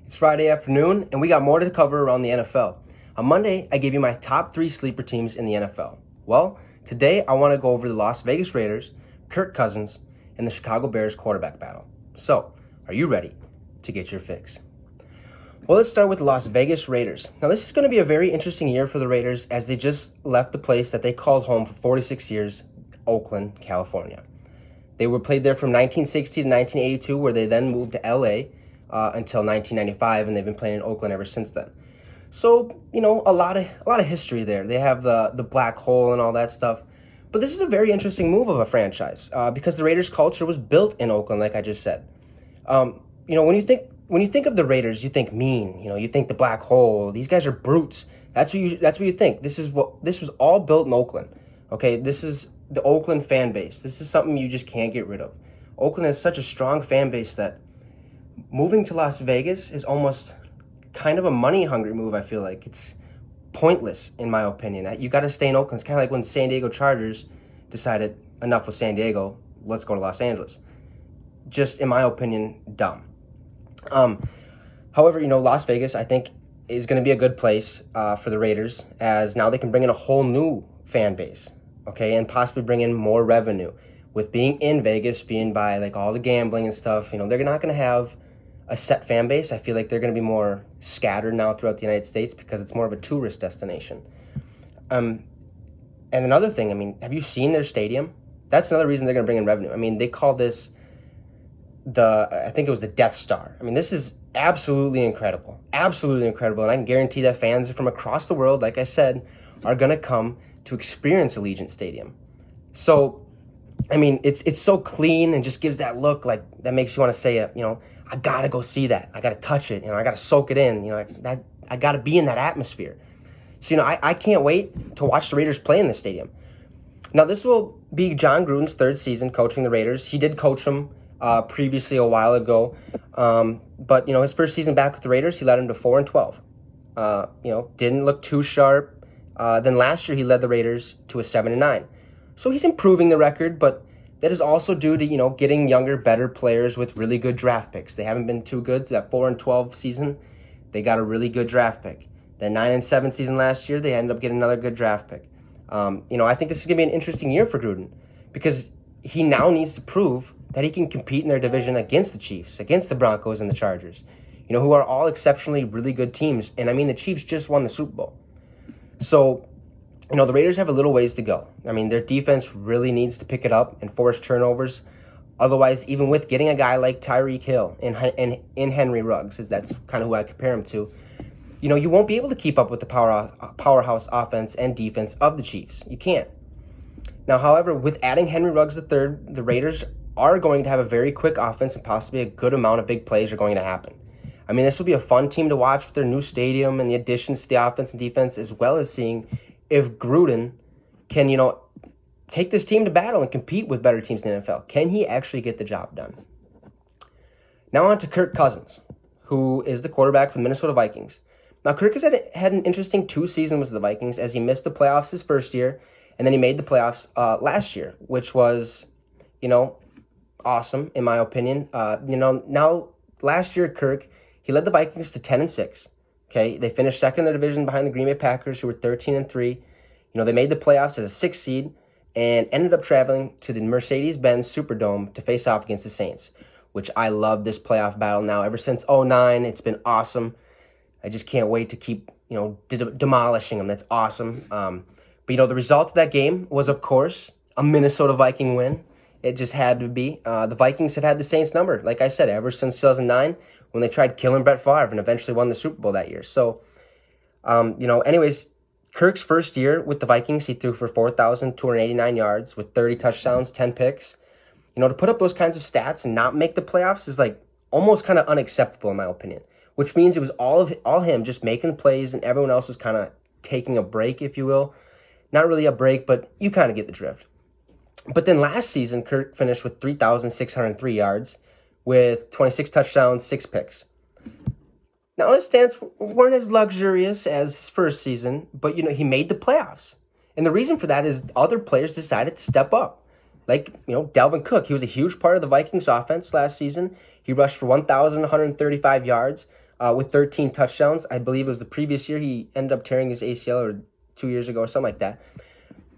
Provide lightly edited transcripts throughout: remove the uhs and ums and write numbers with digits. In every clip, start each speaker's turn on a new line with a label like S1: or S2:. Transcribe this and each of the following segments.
S1: It's Friday afternoon, and we got more to cover around the NFL. On Monday, I gave you my top 3 sleeper teams in the NFL. Well, today I want to go over the Las Vegas Raiders, Kirk Cousins, and the Chicago Bears quarterback battle. So, are you ready to get your fix? Well, let's start with the Las Vegas Raiders. Now, this is going to be a very interesting year for the Raiders as they just left the place that they called home for 46 years, Oakland, California. They were played there from 1960 to 1982, where they then moved to LA until 1995, and they've been playing in Oakland ever since then. So, a lot of history there. They have the black hole and all that stuff. But this is a very interesting move of a franchise because the Raiders culture was built in Oakland, like I just said. When you think of the Raiders, you think mean. You think the black hole. These guys are brutes. That's what you think. This was all built in Oakland. Okay, this is the Oakland fan base. This is something you just can't get rid of. Oakland has such a strong fan base that moving to Las Vegas is almost kind of a money-hungry move, I feel like. It's pointless, in my opinion. You got to stay in Oakland. It's kind of like when San Diego Chargers decided, enough with San Diego, let's go to Los Angeles. Just, in my opinion, dumb. However, Las Vegas, I think, is going to be a good place for the Raiders, as now they can bring in a whole new fan base, okay, and possibly bring in more revenue. With being in Vegas, being by like all the gambling and stuff, they're not going to have a set fan base. I feel like they're going to be more scattered now throughout the United States because it's more of a tourist destination. And another thing, have you seen their stadium? That's another reason they're going to bring in revenue. They call this I think it was the Death Star. This is absolutely incredible. Absolutely incredible. And I can guarantee that fans from across the world, like I said, are going to come to experience Allegiant Stadium. So, it's so clean and just gives that look like that makes you want to say, I got to go see that. I got to touch it. I got to soak it in. I got to be in that atmosphere. So, I can't wait to watch the Raiders play in this stadium. Now, this will be John Gruden's third season coaching the Raiders. He did coach them previously a while ago. But, his first season back with the Raiders, he led them to 4-12. Didn't look too sharp. Then last year, he led the Raiders to a 7-9. So he's improving the record, but that is also due to, getting younger, better players with really good draft picks. They haven't been too good. So that 4-12 season, they got a really good draft pick. That 9-7 season last year, they ended up getting another good draft pick. I think this is going to be an interesting year for Gruden because he now needs to prove that he can compete in their division against the Chiefs, against the Broncos and the Chargers, who are all exceptionally really good teams. And the Chiefs just won the Super Bowl. So, the Raiders have a little ways to go. Their defense really needs to pick it up and force turnovers. Otherwise, even with getting a guy like Tyreek Hill and Henry Ruggs, as that's kind of who I compare him to, you won't be able to keep up with the powerhouse offense and defense of the Chiefs. You can't. Now, however, with adding Henry Ruggs III, the Raiders are going to have a very quick offense and possibly a good amount of big plays are going to happen. This will be a fun team to watch with their new stadium and the additions to the offense and defense, as well as seeing if Gruden can, take this team to battle and compete with better teams in the NFL. Can he actually get the job done? Now on to Kirk Cousins, who is the quarterback for the Minnesota Vikings. Now, Kirk has had an interesting 2 seasons with the Vikings as he missed the playoffs his first year, and then he made the playoffs last year, which was, awesome in my opinion. Now last year, Kirk, he led the Vikings to 10-6. Okay, they finished second in their division behind the Green Bay Packers, who were 13-3. They made the playoffs as a 6th seed and ended up traveling to the Mercedes-Benz Superdome to face off against the Saints, which I love this playoff battle now. Ever since 2009, it's been awesome. I just can't wait to keep, demolishing them. That's awesome. But, the result of that game was, of course, a Minnesota Viking win. It just had to be. The Vikings have had the Saints number, like I said, ever since 2009 when they tried killing Brett Favre and eventually won the Super Bowl that year. So, anyways, Kirk's first year with the Vikings, he threw for 4,289 yards with 30 touchdowns, 10 picks. To put up those kinds of stats and not make the playoffs is like almost kind of unacceptable in my opinion, which means it was all him just making plays and everyone else was kind of taking a break, if you will. Not really a break, but you kind of get the drift. But then last season, Kirk finished with 3,603 yards with 26 touchdowns, 6 picks. Now, his stats weren't as luxurious as his first season, but, he made the playoffs. And the reason for that is other players decided to step up. Like, Dalvin Cook, he was a huge part of the Vikings offense last season. He rushed for 1,135 yards, with 13 touchdowns. I believe it was the previous year he ended up tearing his ACL, or 2 years ago or something like that.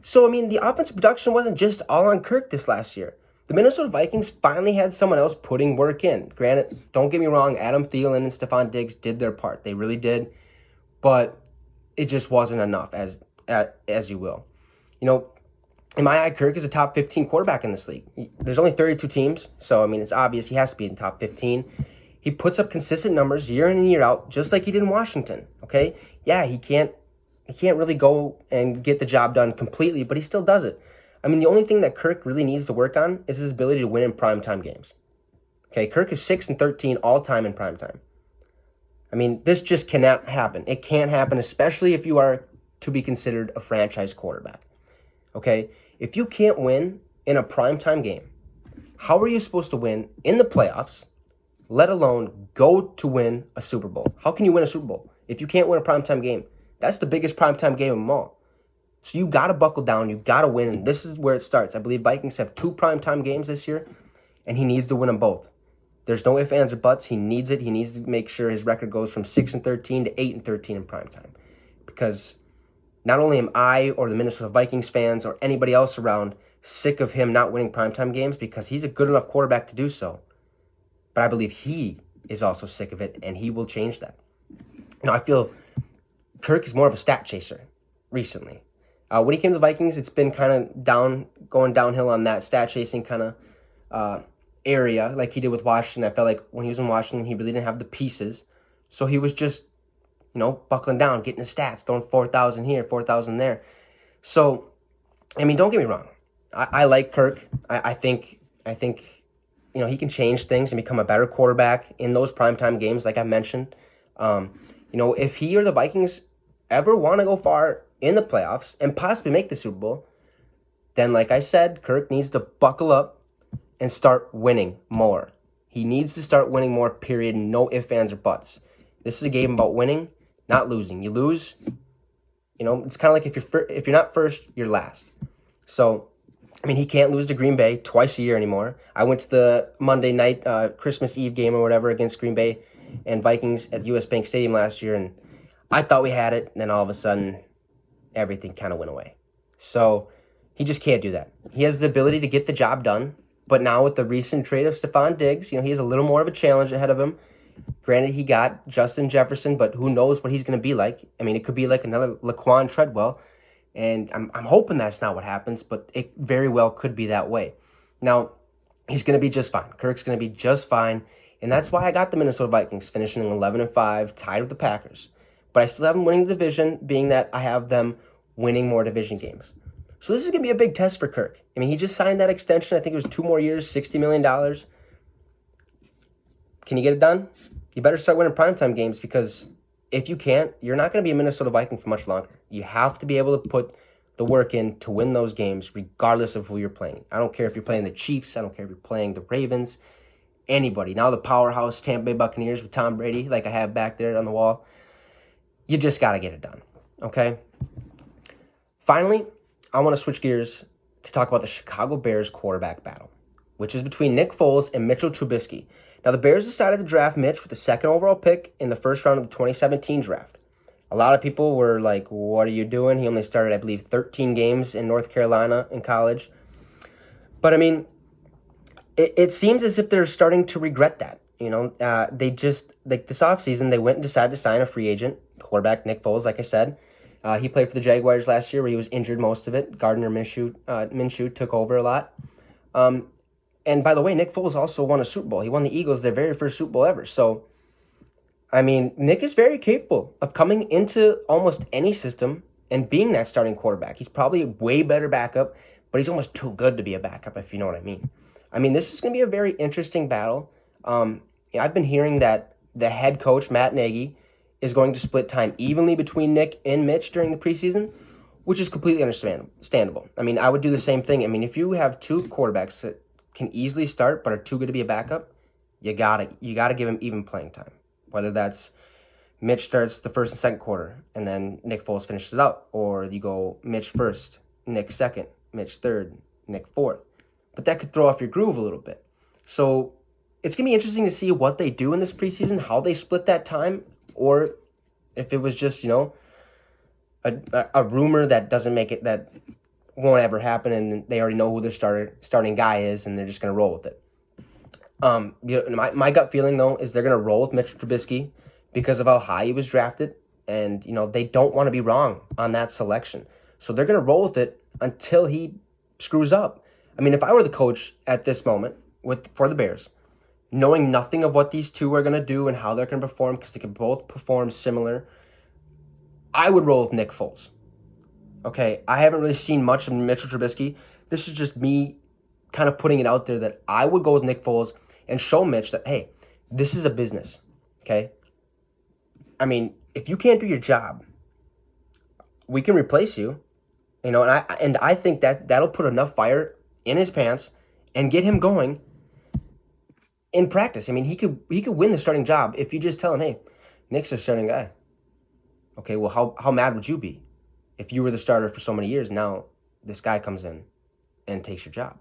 S1: So, I mean, the offensive production wasn't just all on Kirk this last year. The Minnesota Vikings finally had someone else putting work in. Granted, don't get me wrong, Adam Thielen and Stephon Diggs did their part. They really did. But it just wasn't enough, as you will. You know, in my eye, Kirk is a top 15 quarterback in this league. There's only 32 teams, so, I mean, it's obvious he has to be in the top 15. He puts up consistent numbers year in and year out, just like he did in Washington, okay? Yeah, he can't really go and get the job done completely, but he still does it. I mean, the only thing that Kirk really needs to work on is his ability to win in primetime games. Okay, Kirk is 6-13 all time in primetime. I mean, this just cannot happen. It can't happen, especially if you are to be considered a franchise quarterback. Okay, if you can't win in a primetime game, how are you supposed to win in the playoffs, let alone go to win a Super Bowl? How can you win a Super Bowl if you can't win a primetime game? That's the biggest primetime game of them all. So you got to buckle down. You got to win. And this is where it starts. I believe Vikings have 2 primetime games this year, and he needs to win them both. There's no ifs, ands, or buts. He needs it. He needs to make sure his record goes from 6-13 to 8-13 in primetime. Because not only am I or the Minnesota Vikings fans or anybody else around sick of him not winning primetime games, because he's a good enough quarterback to do so, but I believe he is also sick of it, and he will change that. Now, I feel Kirk is more of a stat chaser recently. When he came to the Vikings, it's been kind of going downhill on that stat chasing kind of area, like he did with Washington. I felt like when he was in Washington, he really didn't have the pieces, so he was just, buckling down, getting his stats, throwing 4,000 here, 4,000 there. So, I mean, don't get me wrong. I like Kirk. I think he can change things and become a better quarterback in those primetime games, like I mentioned. If he or the Vikings ever want to go far in the playoffs and possibly make the Super Bowl, then, like I said, Kirk needs to buckle up and start winning more. He needs to start winning more, period. No ifs, ands, or buts. This is a game about winning, not losing. You lose, it's kind of like if you're not first, you're last. So, I mean, he can't lose to Green Bay twice a year anymore. I went to the Monday night Christmas Eve game or whatever against Green Bay and Vikings at US Bank Stadium last year, and I thought we had it, and then all of a sudden, everything kind of went away. So he just can't do that. He has the ability to get the job done, but now with the recent trade of Stephon Diggs, he has a little more of a challenge ahead of him. Granted, he got Justin Jefferson, but who knows what he's going to be like. I mean, it could be like another Laquan Treadwell, and I'm hoping that's not what happens, but it very well could be that way. Now, he's going to be just fine. Kirk's going to be just fine, and that's why I got the Minnesota Vikings finishing 11-5, tied with the Packers. But I still have them winning the division, being that I have them winning more division games. So this is going to be a big test for Kirk. I mean, he just signed that extension. I think it was 2 more years, $60 million. Can you get it done? You better start winning primetime games, because if you can't, you're not going to be a Minnesota Viking for much longer. You have to be able to put the work in to win those games, regardless of who you're playing. I don't care if you're playing the Chiefs. I don't care if you're playing the Ravens. Anybody. Now the powerhouse Tampa Bay Buccaneers with Tom Brady, like I have back there on the wall. You just got to get it done, okay? Finally, I want to switch gears to talk about the Chicago Bears quarterback battle, which is between Nick Foles and Mitchell Trubisky. Now, the Bears decided to draft Mitch with the 2nd overall pick in the first round of the 2017 draft. A lot of people were like, what are you doing? He only started, I believe, 13 games in North Carolina in college. But, I mean, it seems as if they're starting to regret that. They just, like this offseason, they went and decided to sign a free agent, quarterback Nick Foles, like I said. He played for the Jaguars last year, where he was injured most of it. Gardner Minshew took over a lot. And by the way, Nick Foles also won a Super Bowl. He won the Eagles their very first Super Bowl ever. So, I mean, Nick is very capable of coming into almost any system and being that starting quarterback. He's probably a way better backup, but he's almost too good to be a backup, if you know what I mean. I mean, this is going to be a very interesting battle. I've been hearing that the head coach, Matt Nagy, is going to split time evenly between Nick and Mitch during the preseason, which is completely understandable. I mean, I would do the same thing. I mean, if you have 2 quarterbacks that can easily start but are too good to be a backup, you gotta give him even playing time. Whether that's Mitch starts the first and second quarter and then Nick Foles finishes out, or you go Mitch first, Nick second, Mitch third, Nick fourth. But that could throw off your groove a little bit. So it's going to be interesting to see what they do in this preseason, how they split that time, or if it was just, a rumor that doesn't make it, that won't ever happen, and they already know who their starting guy is, and they're just going to roll with it. My gut feeling, though, is they're going to roll with Mitch Trubisky because of how high he was drafted, and, they don't want to be wrong on that selection. So they're going to roll with it until he screws up. I mean, if I were the coach at this moment for the Bears, knowing nothing of what these two are going to do and how they're going to perform, because they can both perform similar, I would roll with Nick Foles. Okay, I haven't really seen much of Mitchell Trubisky. This is just me kind of putting it out there that I would go with Nick Foles and show Mitch that, hey, this is a business, okay? I mean, if you can't do your job, we can replace you, and I think that'll put enough fire in his pants and get him going in practice. I mean, he could win the starting job if you just tell him, hey, Nick's the starting guy. Okay, well, how mad would you be if you were the starter for so many years? Now this guy comes in and takes your job.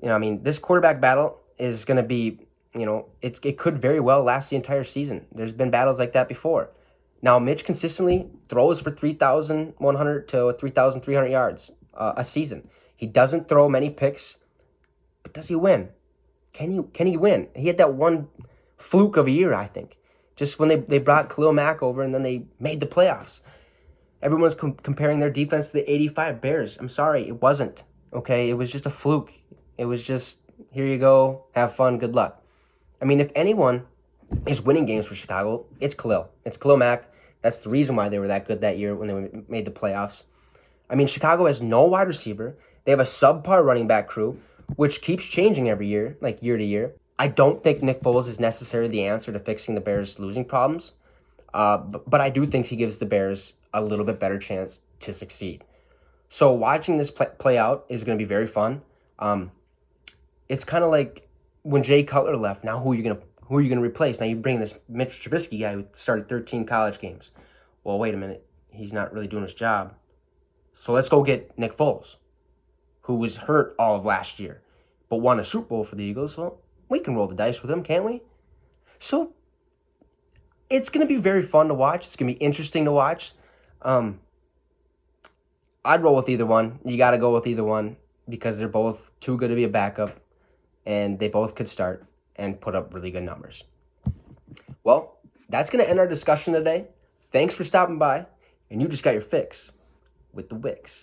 S1: I mean, this quarterback battle is going to be, it could very well last the entire season. There's been battles like that before. Now, Mitch consistently throws for 3,100 to 3,300 yards a season. He doesn't throw many picks, but does he win? Can he win? He had that one fluke of a year, I think, just when they brought Khalil Mack over and then they made the playoffs. Everyone's comparing their defense to the 85 Bears. I'm sorry, it wasn't. Okay, it was just a fluke. It was just, here you go, have fun, good luck. I mean, if anyone is winning games for Chicago, it's Khalil. It's Khalil Mack. That's the reason why they were that good that year when they made the playoffs. I mean, Chicago has no wide receiver. They have a subpar running back crew, which keeps changing every year, like year to year. I don't think Nick Foles is necessarily the answer to fixing the Bears' losing problems, but I do think he gives the Bears a little bit better chance to succeed. So watching this play out is going to be very fun. It's kind of like when Jay Cutler left. Now who are you going to replace? Now you bring this Mitch Trubisky guy who started 13 college games. Well, wait a minute. He's not really doing his job. So let's go get Nick Foles, who was hurt all of last year, but won a Super Bowl for the Eagles. Well, we can roll the dice with him, can't we? So it's going to be very fun to watch. It's going to be interesting to watch. I'd roll with either one. You got to go with either one because they're both too good to be a backup, and they both could start and put up really good numbers. Well, that's going to end our discussion today. Thanks for stopping by, and you just got your fix with the Wicks.